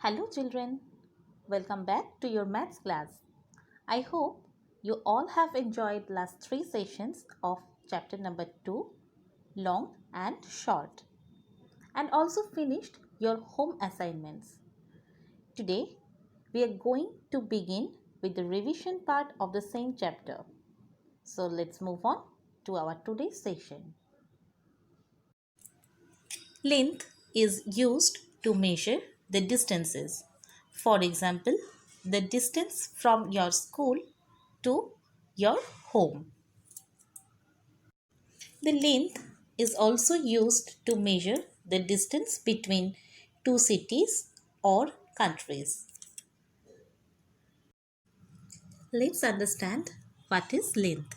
Hello children, welcome back to your maths class. I hope you all have enjoyed last 3 sessions of chapter number 2, long and short, and also finished your home assignments. Today we are going to begin with the revision part of the same chapter. So let's move on to our today's session. Length is used to measure the distances. For example, the distance from your school to your home. The length is also used to measure the distance between two cities or countries. Let's understand what is length.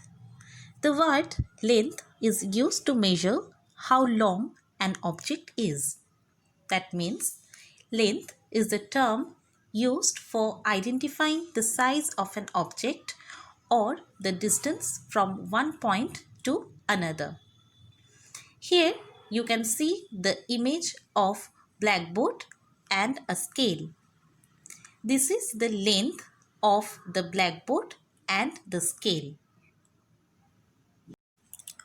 The word length is used to measure how long an object is. That means length is the term used for identifying the size of an object or the distance from one point to another. Here you can see the image of blackboard and a scale. This is the length of the blackboard and the scale.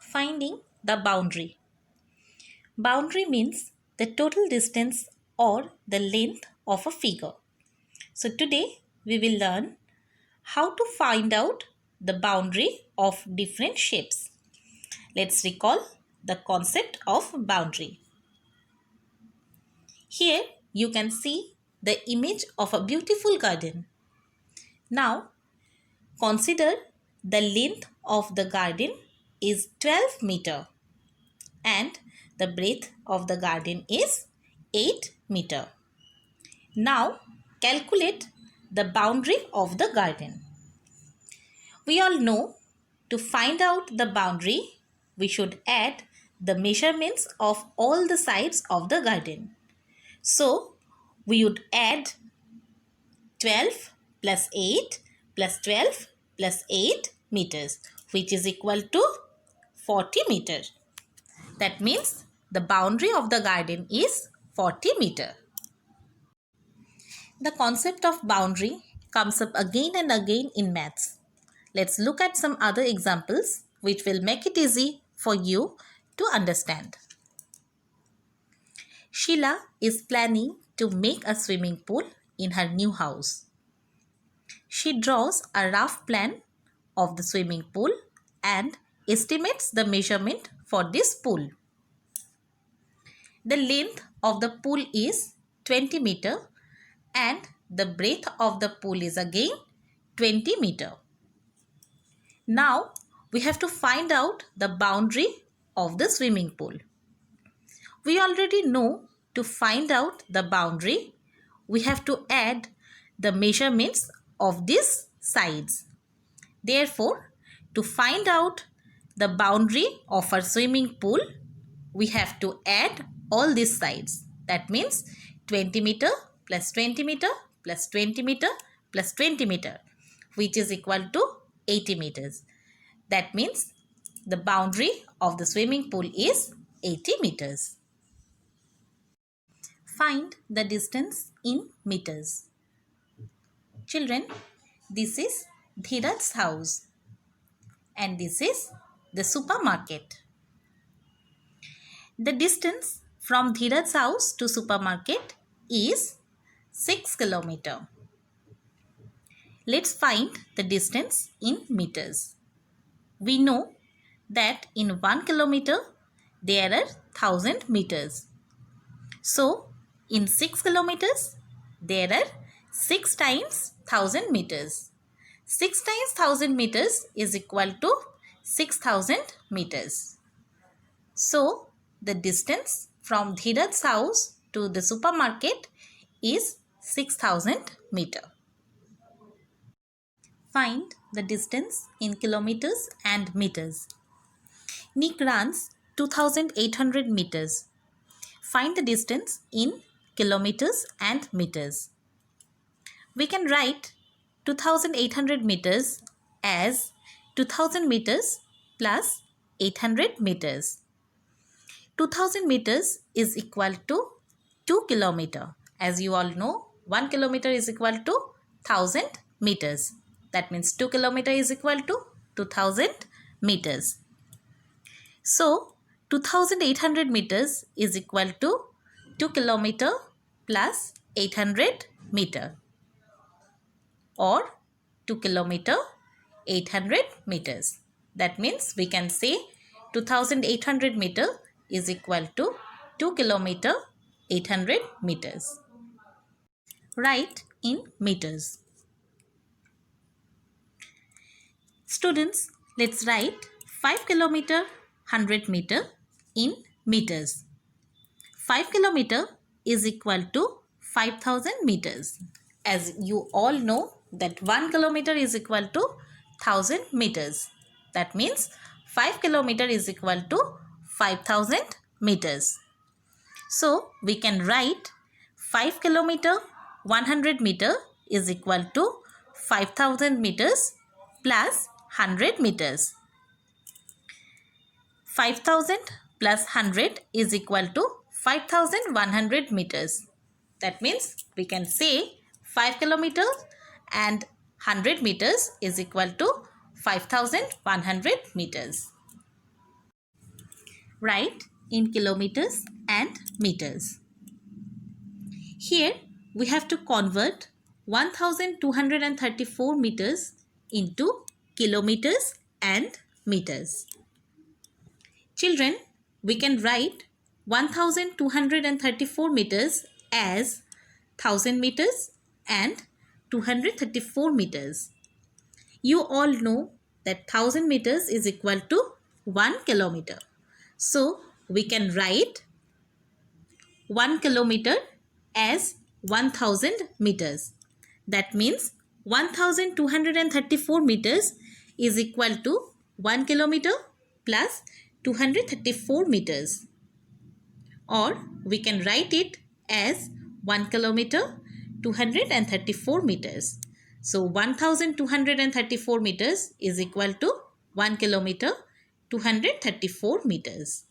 Finding the boundary. Boundary means the total distance or the length of a figure. So today we will learn how to find out the boundary of different shapes. Let's recall the concept of boundary. Here you can see the image of a beautiful garden. Now consider the length of the garden is 12 meter and the breadth of the garden is 8 meter. Now calculate the boundary of the garden. We all know to find out the boundary, we should add the measurements of all the sides of the garden. So we would add 12 plus 8 plus 12 plus 8 meters, which is equal to 40 meters. That means the boundary of the garden is 40 meter. The concept of boundary comes up again and again in maths. Let's look at some other examples which will make it easy for you to understand. Sheila is planning to make a swimming pool in her new house. She draws a rough plan of the swimming pool and estimates the measurement for this pool. The length of the pool is 20 meter and the breadth of the pool is again 20 meter. Now we have to find out the boundary of the swimming pool. We already know to find out the boundary, we have to add the measurements of these sides. Therefore, to find out the boundary of our swimming pool, we have to add all these sides. That means 20 meter plus 20 meter plus 20 meter plus 20 meter, which is equal to 80 meters. That means the boundary of the swimming pool is 80 meters. Find the distance in meters. Children, this is Dhiraj's house and this is the supermarket. The distance from Dhiraj's house to supermarket is 6 km. Let's find the distance in meters. We know that in 1 kilometer there are 1000 meters. So in 6 kilometers there are 6 times 1000 meters. 6 times 1000 meters is equal to 6000 meters. So the distance from Dhiraj's house to the supermarket is 6000 meter. Find the distance in kilometers and meters. Nick runs 2800 meters. Find the distance in kilometers and meters. We can write 2800 meters as 2000 meters plus 800 meters. 2000 meters is equal to 2 kilometer. As you all know, 1 kilometer is equal to 1000 meters. That means 2 kilometer is equal to 2000 meters. So 2800 meters is equal to 2 kilometer plus 800 meter, or 2 kilometer 800 meters. That means we can say 2800 meter is equal to 2 kilometer 800 meters. Write in meters. Students, let's write 5 kilometer 100 meter in meters. 5 kilometer is equal to 5000 meters. As you all know that 1 kilometer is equal to 1000 meters. That means 5 kilometer is equal to 5000 meters. So we can write 5 kilometer 100 meter is equal to 5000 meters plus 100 meters. 5000 plus 100 is equal to 5100 meters. That means we can say 5 kilometers and 100 meters is equal to 5100 meters. Write in kilometers and meters. Here we have to convert 1234 meters into kilometers and meters. Children, we can write 1234 meters as 1000 meters and 234 meters. You all know that 1000 meters is equal to 1 kilometer. So we can write 1 kilometer as 1000 meters. That means 1234 meters is equal to 1 kilometer plus 234 meters. Or we can write it as 1 kilometer 234 meters. So 1234 meters is equal to 1 kilometer 234 meters.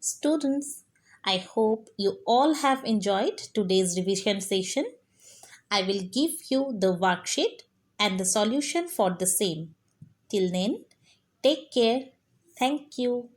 Students, I hope you all have enjoyed today's revision session. I will give you the worksheet and the solution for the same. Till then, take care. Thank you.